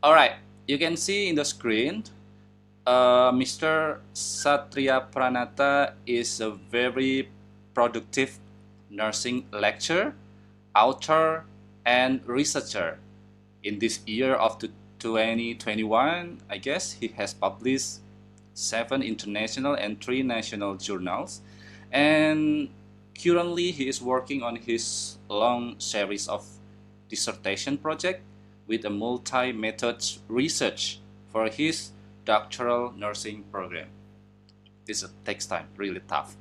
All right, you can see in the screen, Mr. Satria Pranata is a very productive nursing lecturer, author, and researcher. In this year of 2021, I guess he has published 7 international and 3 national journals. And currently, he is working on his long series of dissertation project with a multi-method research for his doctoral nursing program. This takes time, really tough.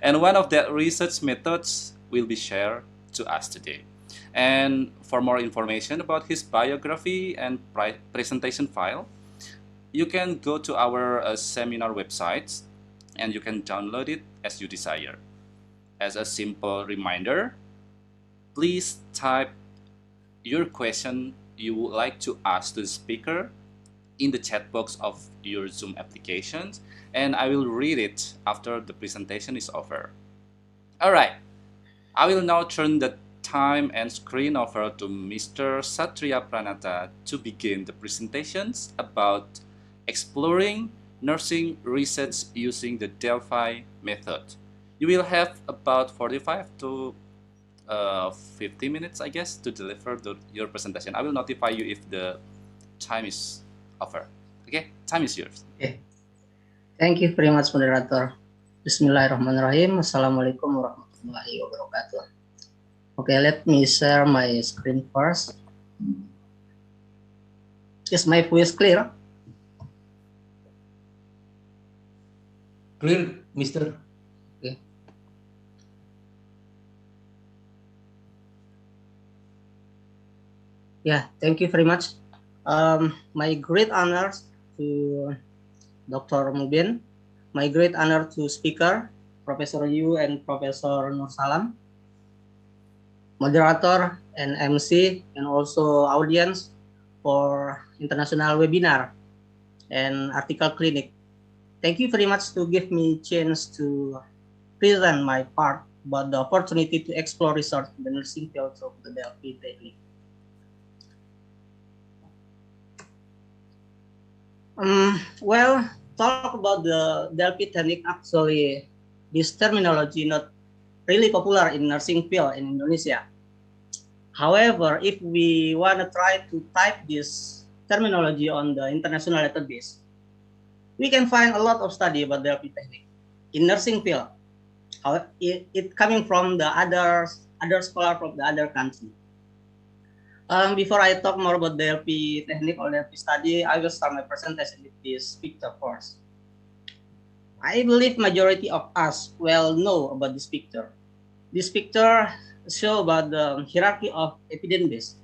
And one of the research methods will be shared to us today. And for more information about his biography and presentation file, you can go to our seminar website and you can download it as you desire. As a simple reminder, please type your question you would like to ask to the speaker in the chat box of your Zoom applications, and I will read it after the presentation is over. All right, I will now turn the time and screen over to Mr. Satria Pranata to begin the presentations about exploring nursing research using the Delphi method. You will have about 45 to 50 minutes, I guess, to deliver your presentation. I will notify you if the time is over. Okay, time is yours. Okay. Thank you very much, moderator. Bismillahirrahmanirrahim. Assalamualaikum warahmatullahi wabarakatuh. Okay, let me share my screen first. Is my voice clear? Clear, Mister. Okay. Yeah, thank you very much. My great honor to Dr. Mubin, my great honor to speaker, Professor Yu and Professor Nur Salam, moderator and MC, and also audience for international webinar and article clinic. Thank you very much to give me chance to present my part about the opportunity to explore research in the nursing field of the Delphi technique. Well, talk about the Delphi technique, actually, this terminology not really popular in nursing field in Indonesia. However, if we want to try to type this terminology on the international database, we can find a lot of study about Delphi technique in nursing field. It coming from the other scholar from the other country. Before I talk more about Delphi technique or Delphi study, I will start my presentation with this picture first. I believe majority of us well know about this picture. This picture shows about the hierarchy of evidence-based.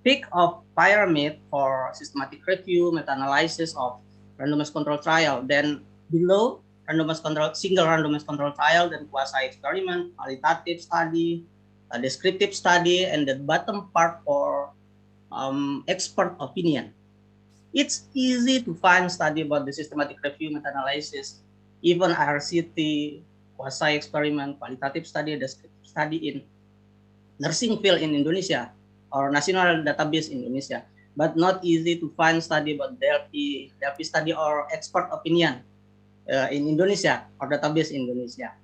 Peak of pyramid for systematic review, meta-analysis of randomized control trial. Then below randomized control, single randomized control trial, then quasi-experiment, qualitative study, a descriptive study, and the bottom part for expert opinion. It's easy to find study about the systematic review, meta-analysis, even RCT, quasi-experiment, qualitative study, descriptive study in nursing field in Indonesia or national database in Indonesia, but not easy to find study about Delphi study or expert opinion in Indonesia or database in Indonesia.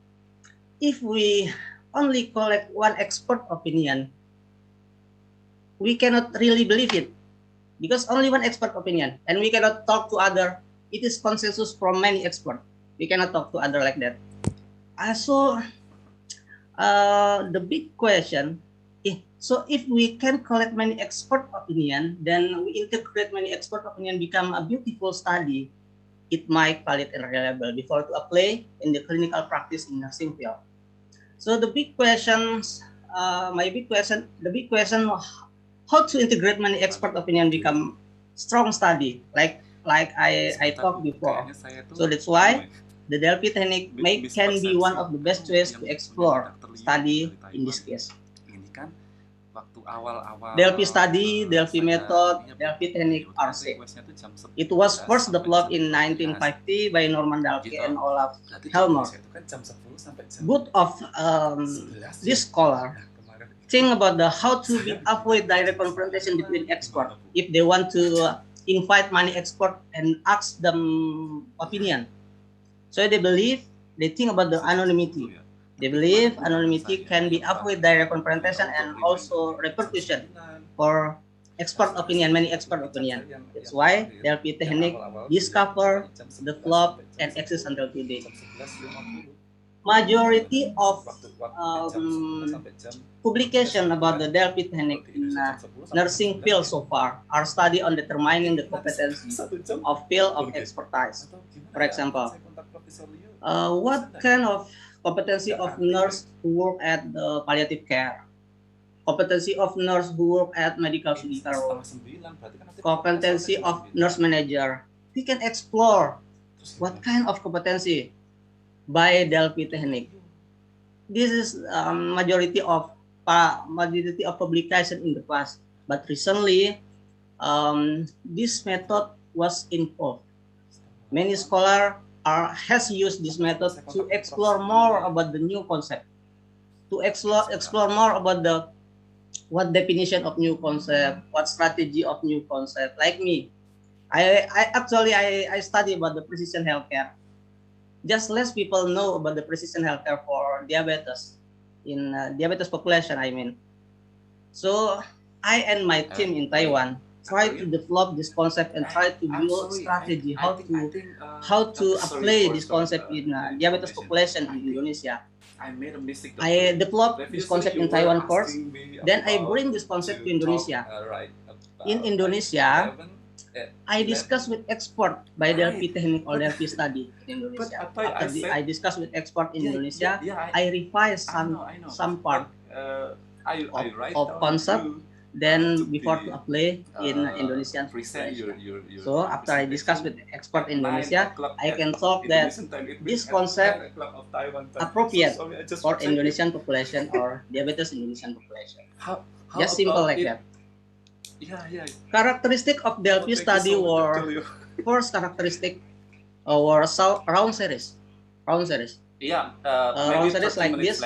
If we only collect one expert opinion, we cannot really believe it because only one expert opinion, and we cannot talk to other. It is consensus from many experts. We cannot talk to other like that. So the big question, so if we can collect many expert opinion, then we integrate many expert opinion, become a beautiful study. It might valid and reliable before to apply in the clinical practice in nursing field. So the big questions, the big question, how to integrate many expert opinion become strong study, like I talked before. So that's why the Delphi technique can be one of the best ways to explore study in this case. Delphi study, Delphi method, Delphi technique are same. It was first developed in 1950 by Norman Delphi and Olaf Helmer. Both of this scholar think about the how to avoid direct confrontation between expert if they want to invite money expert and ask them opinion. So they think about the anonymity. They believe anonymity can be avoid direct confrontation and also repercussion for expert opinion, many expert opinion. That's why Delphi technique discover, develop, and exist until today. Majority of publication about the Delphi technique in nursing field so far are study on determining the competency of field of expertise. For example, what kind of competency of nurse who work at the palliative care, competency of nurse who work at medical center, competency of nurse manager. We can explore what kind of competency by Delphi technique. This is majority of publication in the past, but recently this method was involved. Many scholars has used this method to explore more about the new concept, to explore more about the what definition of new concept, what strategy of new concept. Like me, I study about the precision healthcare. Just less people know about the precision healthcare for diabetes in diabetes population. I mean, so I and my team in Taiwan try to develop this concept and try to build strategy how to apply this concept in diabetes population in Indonesia. I developed this concept in Taiwan first, then I bring this concept to Indonesia. In Indonesia, I discuss with expert by Delphi technique or Delphi study in Indonesia. After I discuss with expert in Indonesia, I revise some part of concept. Then before to apply in Indonesian population. So after I discuss with expert in Indonesia, I can talk that this concept appropriate for Indonesian population or diabetes Indonesian population. Just simple like that. Characteristic of Delphi study were first characteristic were round series. Round series like this.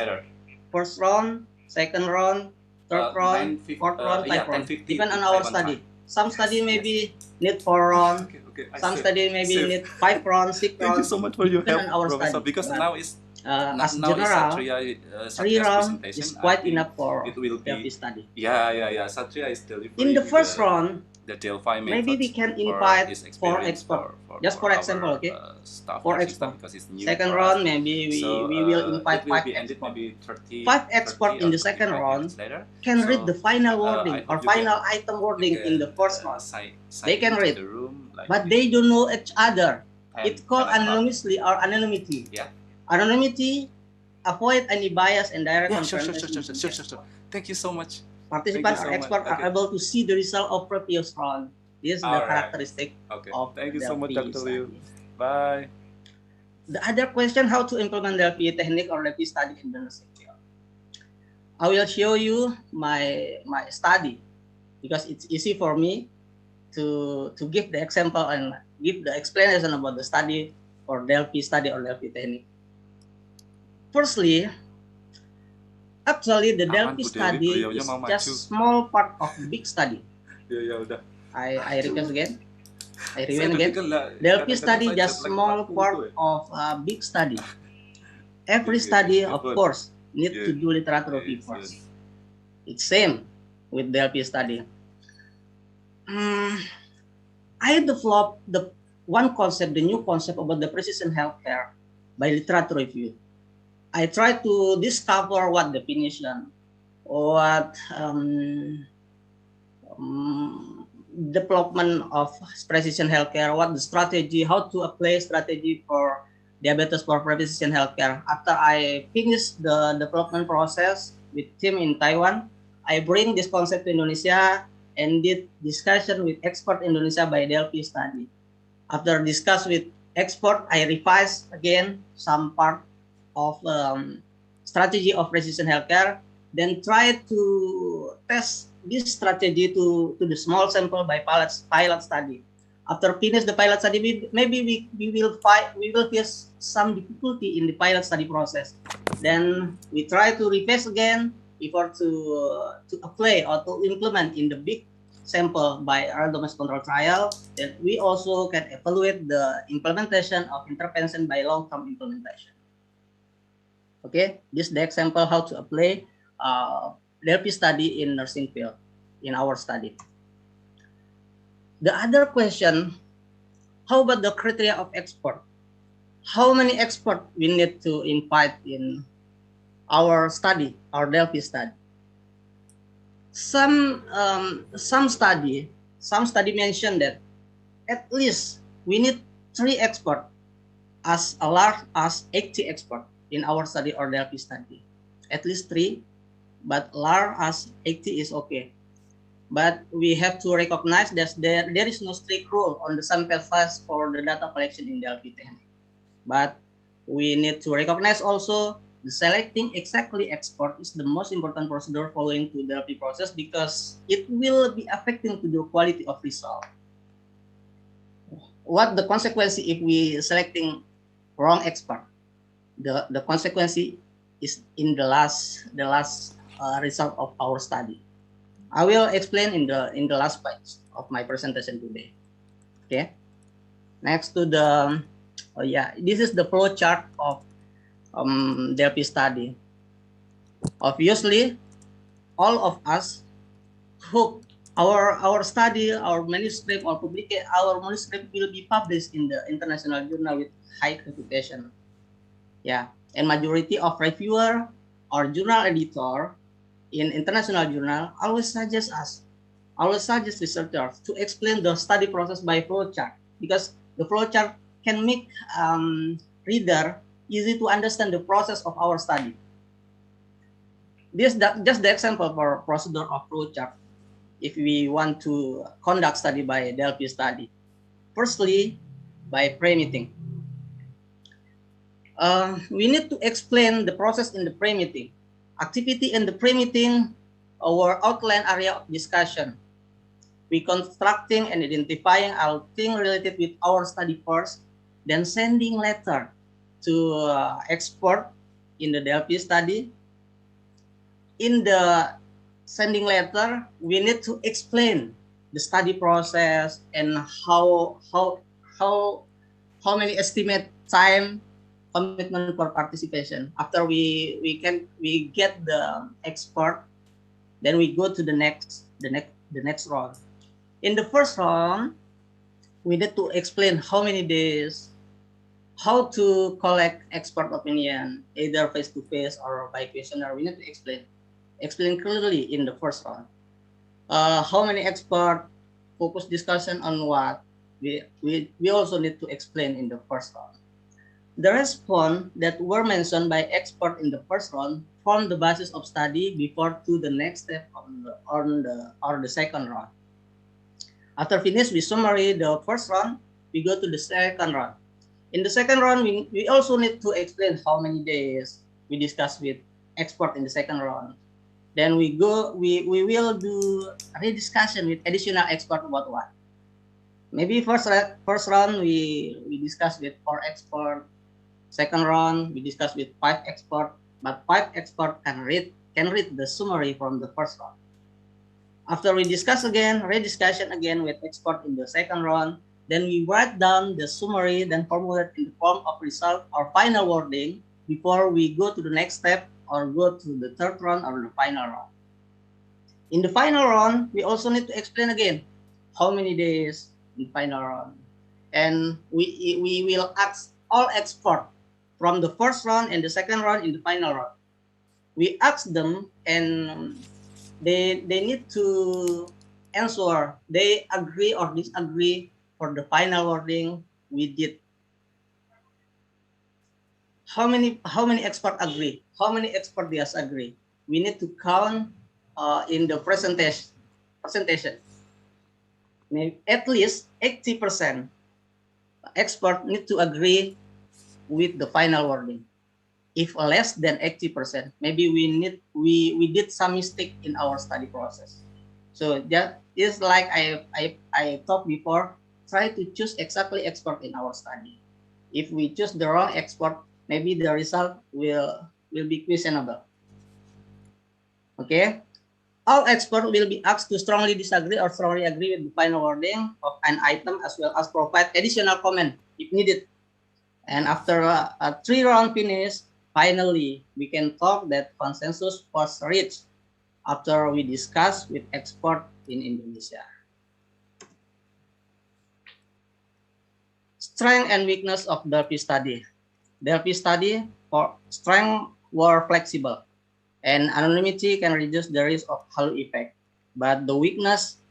First round, second round, third round, fourth round, fifth round. Even on our study, some study maybe need 4 round, some study maybe need 5 round, 6 round. Thank you so much for your help, our Professor. study. Because now is as general, 3 round is quite enough for Delphi study. Yeah. Satria is delivering. In the first round, the Delphi maybe we can invite for expert. Just for example, okay? For expert. Second round, maybe we will invite 5 experts. 5 experts in the second round can read the final wording or final item wording in the first round. They can read, but they don't know each other. It's called anonymously or anonymity. Anonymity, avoid any bias and direct confrontation. Sure. Thank you so much. Participants or experts are able to see the result of previous round. This is the characteristic of Thank you so much, Delphi Dr. Liu. study. Bye. The other question, how to implement Delphi technique or Delphi study in the nursing field. I will show you my study because it's easy for me to give the example and give the explanation about the study or Delphi study or Delphi technique. Firstly, actually the Delphi study is just small part of big study. I request again. I rewind again. Delphi study just small part of a big study. Every study, of course, need to do literature review first. It's same with Delphi study. I developed the one concept, the new concept about the precision healthcare by literature review. I try to discover what definition, what development of precision healthcare, what the strategy, how to apply strategy for diabetes for precision healthcare. After I finish the development process with team in Taiwan, I bring this concept to Indonesia and did discussion with expert Indonesia by Delphi study. After discuss with expert, I revise again some part of strategy of precision healthcare, then try to test this strategy to the small sample by pilot study. After finish the pilot study, maybe we will face some difficulty in the pilot study process. Then we try to revise again. before to apply or to implement in the big sample by randomized control trial, then we also can evaluate the implementation of intervention by long-term implementation. Okay, this is the example how to apply Delphi study in nursing field in our study. The other question, how about the criteria of expert? How many experts we need to invite in our study, our Delphi study? Some study mentioned that at least we need 3 experts as large as 80 experts in our study or Delphi study. At least 3, but large as 80 is okay. But we have to recognize that there is no strict rule on the sample size for the data collection in Delphi technique. But we need to recognize also the selecting exactly expert is the most important procedure following to the Delphi process because it will be affecting to the quality of result. What the consequence if we selecting wrong expert? The consequence is in the last result of our study. I will explain in the last page of my presentation today. Okay. Next to the this is the flow chart of Delphi study. Obviously, all of us hope our study, our manuscript, or our manuscript will be published in the international journal with high reputation. Yeah, and majority of reviewer or journal editor in international journal always suggest researchers to explain the study process by flowchart because the flowchart can make reader easy to understand the process of our study. This just the example for procedure of flowchart. If we want to conduct study by Delphi study, firstly by pre-meeting. We need to explain the process in the pre-meeting. Activity in the pre-meeting, our outline area of discussion. We constructing and identifying our thing related with our study first, then sending letter to expert in the Delphi study. In the sending letter, we need to explain the study process and how many estimate time commitment for participation. After we get the expert, then we go to the next round. In the first round, we need to explain how many days, how to collect expert opinion, either face to face or by questionnaire. We need to explain clearly in the first round. How many expert, focus discussion on what, we also need to explain in the first round. The response that were mentioned by expert in the first round form the basis of study before to the next step on the second round. After finish we summary the first round, we go to the second round. In the second round, we also need to explain how many days we discuss with expert in the second round. Then we will do a rediscussion with additional expert about what. Maybe first round we discuss with 4 expert. Second round we discuss with 5 expert, but 5 expert can read the summary from the first round. After we discuss again, rediscussion again with expert in the second round, then we write down the summary, then formulate in the form of result or final wording before we go to the next step or go to the third round or the final round. In the final round, we also need to explain again how many days in final round. And we will ask all experts from the first round and the second round in the final round. We ask them and they need to answer, they agree or disagree for the final wording we did. How many experts agree? How many experts disagree? We need to count in the presentation. Maybe at least 80% expert need to agree with the final wording. If less than 80%, maybe we did some mistake in our study process. So that is like I talked before, try to choose exactly expert in our study. If we choose the wrong expert, maybe the result will be questionable. Okay. All experts will be asked to strongly disagree or strongly agree with the final wording of an item, as well as provide additional comment if needed. And after a 3-round finish, finally, we can talk that consensus was reached after we discuss with experts in Indonesia. Strength and weakness of Delphi study. Delphi study for strength were flexible, and anonymity can reduce the risk of halo effect. But the weakness,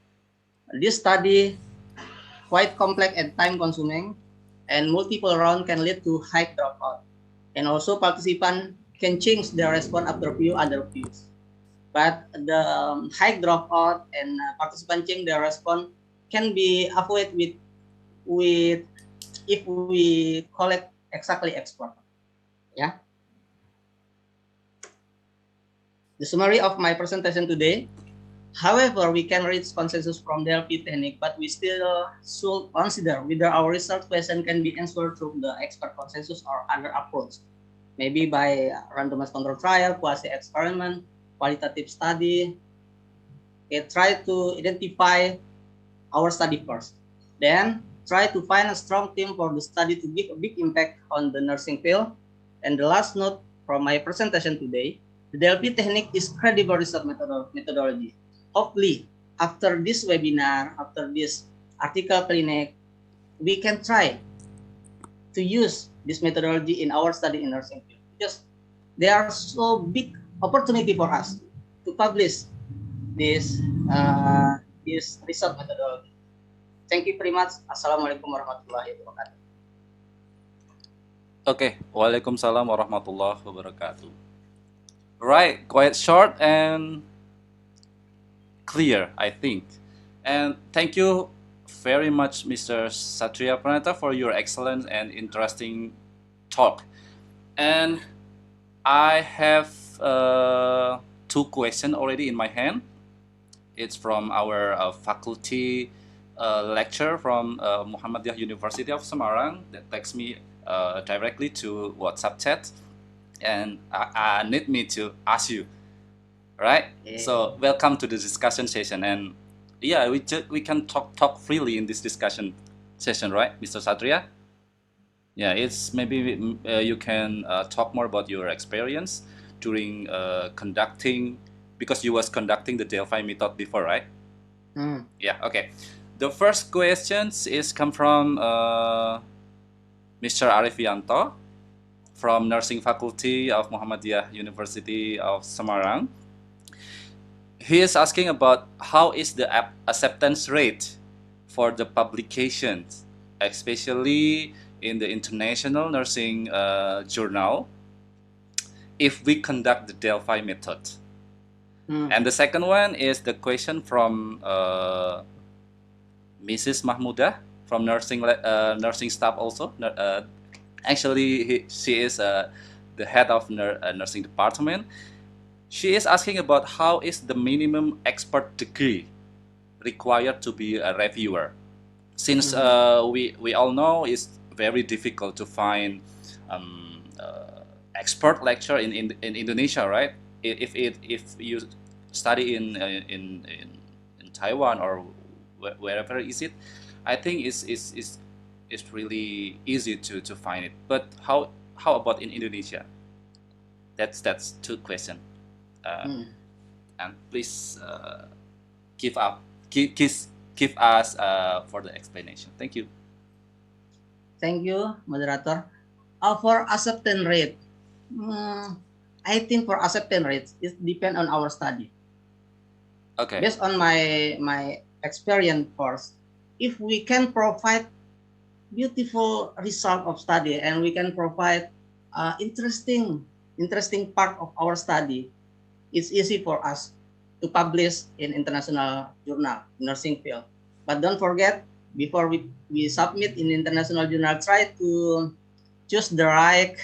this study quite complex and time consuming, and multiple rounds can lead to high dropout. And also participants can change their response after few other views. But the high dropout and participants change their response can be avoided with if we collect exactly expert. Yeah. The summary of my presentation today. However, we can reach consensus from Delphi technique, but we still should consider whether our research question can be answered through the expert consensus or other approach. Maybe by randomized control trial, quasi-experiment, qualitative study. Okay, try to identify our study first. Then try to find a strong team for the study to give a big impact on the nursing field. And the last note from my presentation today, the Delphi technique is credible research methodology. Hopefully, after this webinar, after this article clinic, we can try to use this methodology in our study in nursing field, because there are so big opportunity for us to publish this this research methodology. Thank you very much. Assalamualaikum warahmatullahi wabarakatuh. Okay, Waalaikumsalam warahmatullahi wabarakatuh. Right, quite short and clear, I think. And thank you very much, Mr. Satria Pranata, for your excellent and interesting talk. And I have two questions already in my hand. It's from our faculty lecturer from Muhammadiyah University of Semarang that texts me directly to WhatsApp chat, and I need me to ask you, right? Yeah. So welcome to the discussion session, and yeah, we can talk freely in this discussion session, right, Mr. Satria? Yeah, it's maybe you can talk more about your experience during conducting, because you was conducting the Delphi method before, right? Yeah. Okay. The first questions is come from Mr. Arifianto from Nursing Faculty of Muhammadiyah University of Semarang. He is asking about how is the acceptance rate for the publications, especially in the international nursing journal, if we conduct the Delphi method. And the second one is the question from Mrs. Mahmudah from nursing staff also. Actually, she is the head of nursing department. She is asking about how is the minimum expert degree required to be a reviewer. Since we all know it's very difficult to find expert lecture in Indonesia, right? If you study in Taiwan or wherever is it, I think it's really easy to find it. But how about in Indonesia? That's two questions. And please give us for the explanation. Thank you. Thank you, moderator. For acceptance rate, I think for acceptance rates, it depends on our study. Okay. Based on my experience first, if we can provide beautiful result of study and we can provide interesting part of our study, it's easy for us to publish in international journal, nursing field. But don't forget, before we submit in international journal, try to choose the right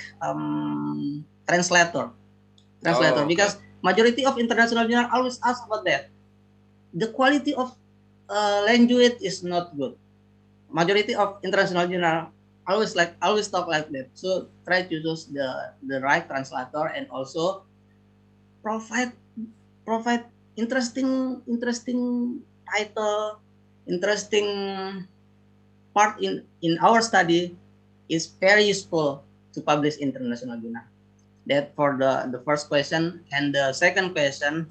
translator, okay. Because majority of international journal always ask about that. The quality of language is not good. Majority of international journal always talk like that. So try to choose the right translator and also provide provide interesting title, interesting part in our study is very useful to publish international journal. That for the first question. And the second question,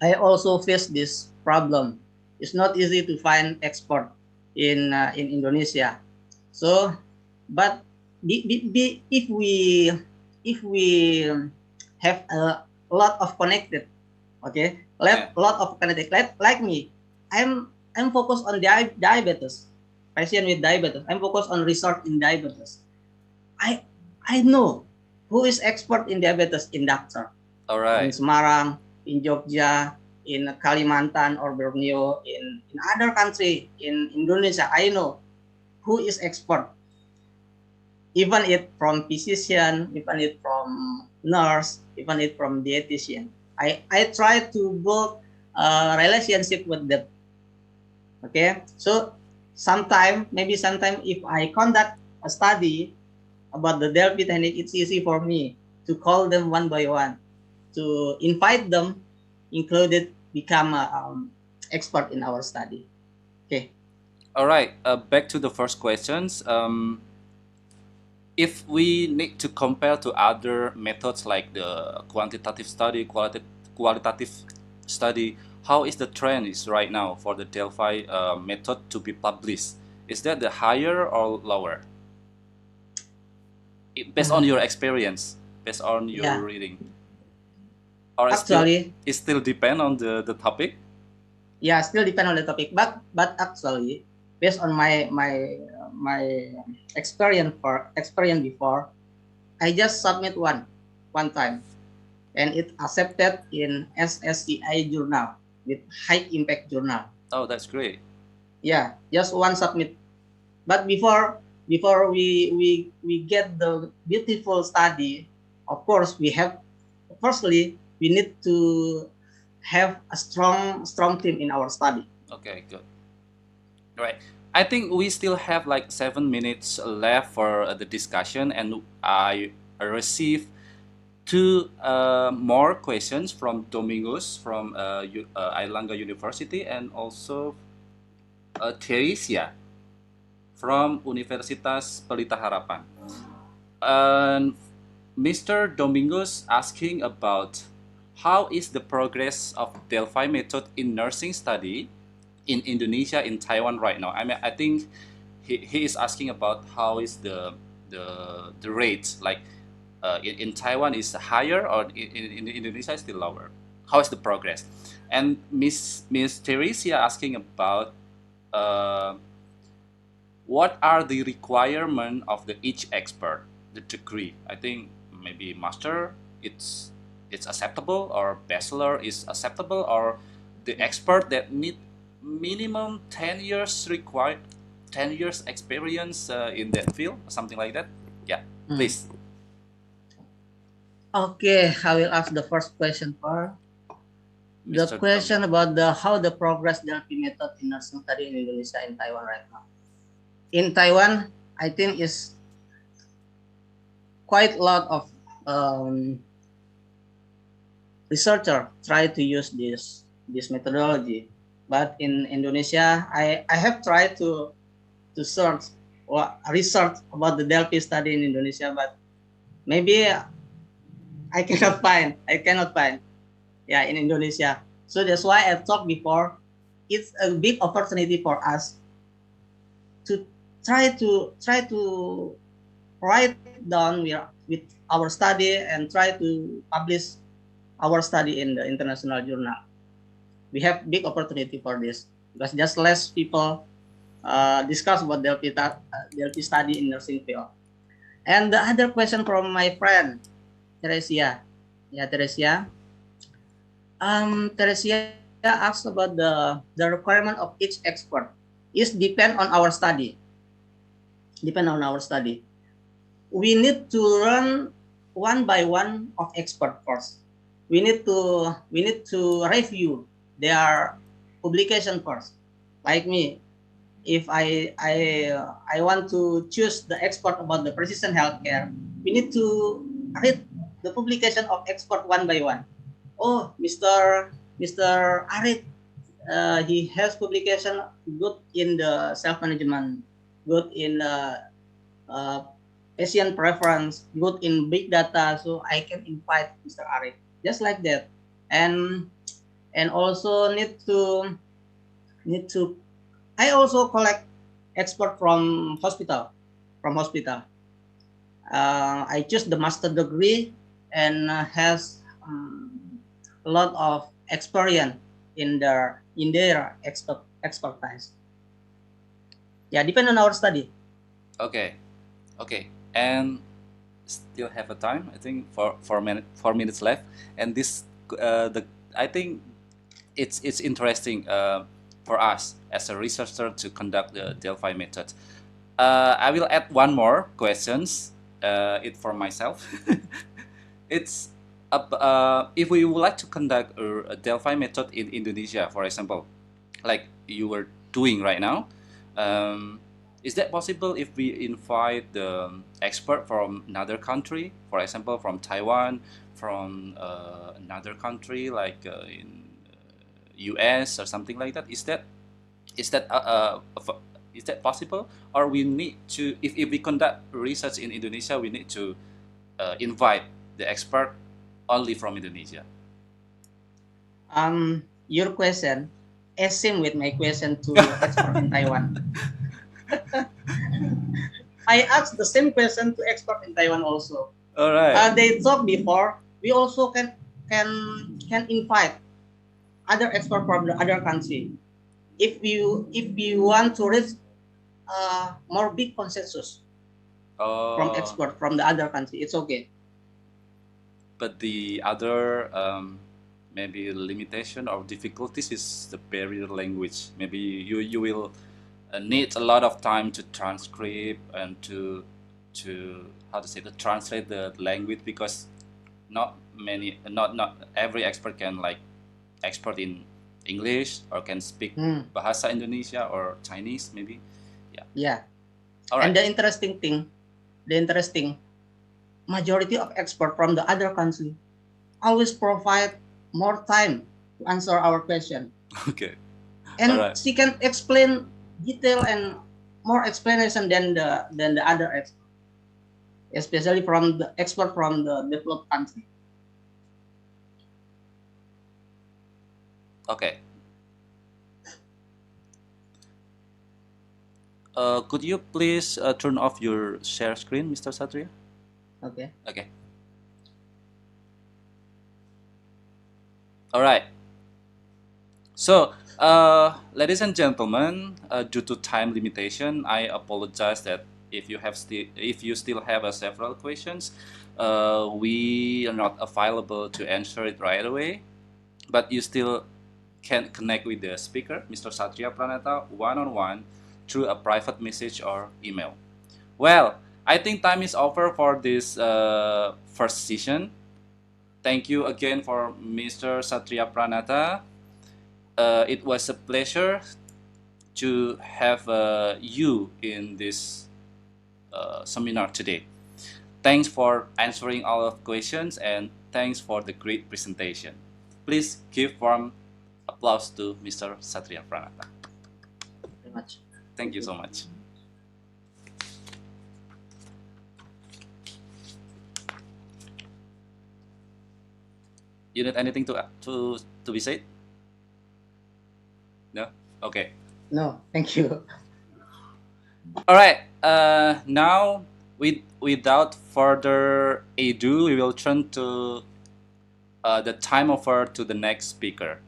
I also face this problem. It's not easy to find export in Indonesia. So, but if we have a lot of connected, okay, Yeah. lot of connected, like me, I'm focused on diabetes, patient with diabetes. I'm focused on research in diabetes. I I know who is expert in diabetes in doctor All in right. Semarang, in Jogja, in Kalimantan or Borneo, in other country in Indonesia. I know who is expert, even it from physician, even it from nurse, even it from dietitian. I try to build a relationship with them. Okay, so sometime if I conduct a study about the Delphi technique, it's easy for me to call them one by one, to invite them, included, become expert in our study. Okay. All right. Back to the first questions. If we need to compare to other methods like the quantitative study, qualitative study, how is the trend is right now for the Delphi method to be published? Is that the higher or lower? Based on your experience, based on your Yeah, reading, or actually, it still depend on the topic? yeah, still depend on the topic, but actually, based on my experience before, I just submit one time, and it accepted in SSCI journal with high impact journal. Oh, that's great. Yeah, just one submit. But before we get the beautiful study, of course we have, firstly we need to have a strong team in our study. Okay, good. All right. I think we still have like 7 minutes left for the discussion, and I received two more questions from Domingos from Airlangga University, and also Teresia from Universitas Pelita Harapan. And Mr. Domingos asking about how is the progress of Delphi method in nursing study in Indonesia, in Taiwan right now. I mean, I think he is asking about how is the rate like in Taiwan is higher, or in Indonesia is still lower. How is the progress? And Miss Teresia asking about uh, what are the requirement of the each expert, the degree. I think maybe master it's acceptable, or bachelor is acceptable, or the expert that need minimum 10 years required, 10 years experience in that field, something like that. Yeah, please. Okay, I will ask the first question for the Mr. question Domingo. about the how the progress Delphi method in nursing study in Indonesia and Taiwan right now. In Taiwan, I think is quite a lot of researcher try to use this methodology, but in Indonesia, I have tried to search or research about the Delphi study in Indonesia, but maybe I cannot find, yeah, in Indonesia. So that's why I talked before. It's a big opportunity for us to try to write down with our study and try to publish our study in the international journal. We have big opportunity for this because just less people discuss about Delphi study in nursing field. And the other question from my friend Teresia, yeah, Teresia asked about the requirement of each expert is depend on our study. Depend on our study. We need to learn one by one of expert first. We need to review their publication first. Like me, if I want to choose the expert about the precision healthcare, we need to read the publication of expert one by one. oh, Mr. Arit, he has publication good in the self-management, good in uh, Asian preference, good in big data, so I can invite Mr. Arit, just like that. And also need to I also collect expert from hospital. I choose the master degree and has a lot of experience in their expertise. Yeah, depend on our study. Okay, okay, and still have a time. I think for 4 minutes left, and this the I think it's interesting for us as a researcher to conduct the Delphi method. I will add one more questions. It for myself. It's if we would like to conduct a Delphi method in Indonesia, for example, like you were doing right now. Um, is that possible if we invite the expert from another country, for example, from Taiwan, from another country like in US or something like that? Is that is that possible, or we need to if we conduct research in Indonesia, we need to invite the expert only from Indonesia? Your question is same with my question to expert in Taiwan. I asked the same question to expert in Taiwan also. All right. They talked before. We also can invite other expert from the other country. If you want to reach more big consensus from expert from the other country, it's okay. But the other maybe limitation or difficulties is the barrier language. Maybe you will need a lot of time to transcribe and to how to say to translate the language, because not every expert can like expert in English or can speak bahasa Indonesia or Chinese maybe. Yeah. All right. And the interesting majority of expert from the other country always provide more time to answer our question. Okay. And All right. she can explain detail and more explanation than the other expert, especially from the expert from the developed country. Okay. Could you please turn off your share screen, Mr. Satria? Okay. Okay. All right. So, ladies and gentlemen, due to time limitation, I apologize that if you still have several questions, we are not available to answer it right away, but you still can connect with the speaker, Mr. Satria Pranata, one-on-one through a private message or email. Well, I think time is over for this first session. Thank you again for Mr. Satria Pranata. It was a pleasure to have you in this seminar today. Thanks for answering all of questions, and thanks for the great presentation. Please give warm applause to Mr. Satria Pranata. Very much. Thank you so much. You need anything to be said? No? Okay. No, thank you. All right. Now, without further ado, we will turn to the time offer to the next speaker.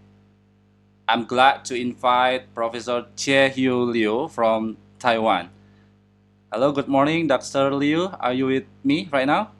I'm glad to invite Professor Che-Hyu Liu from Taiwan. Hello, good morning, Dr. Liu. Are you with me right now?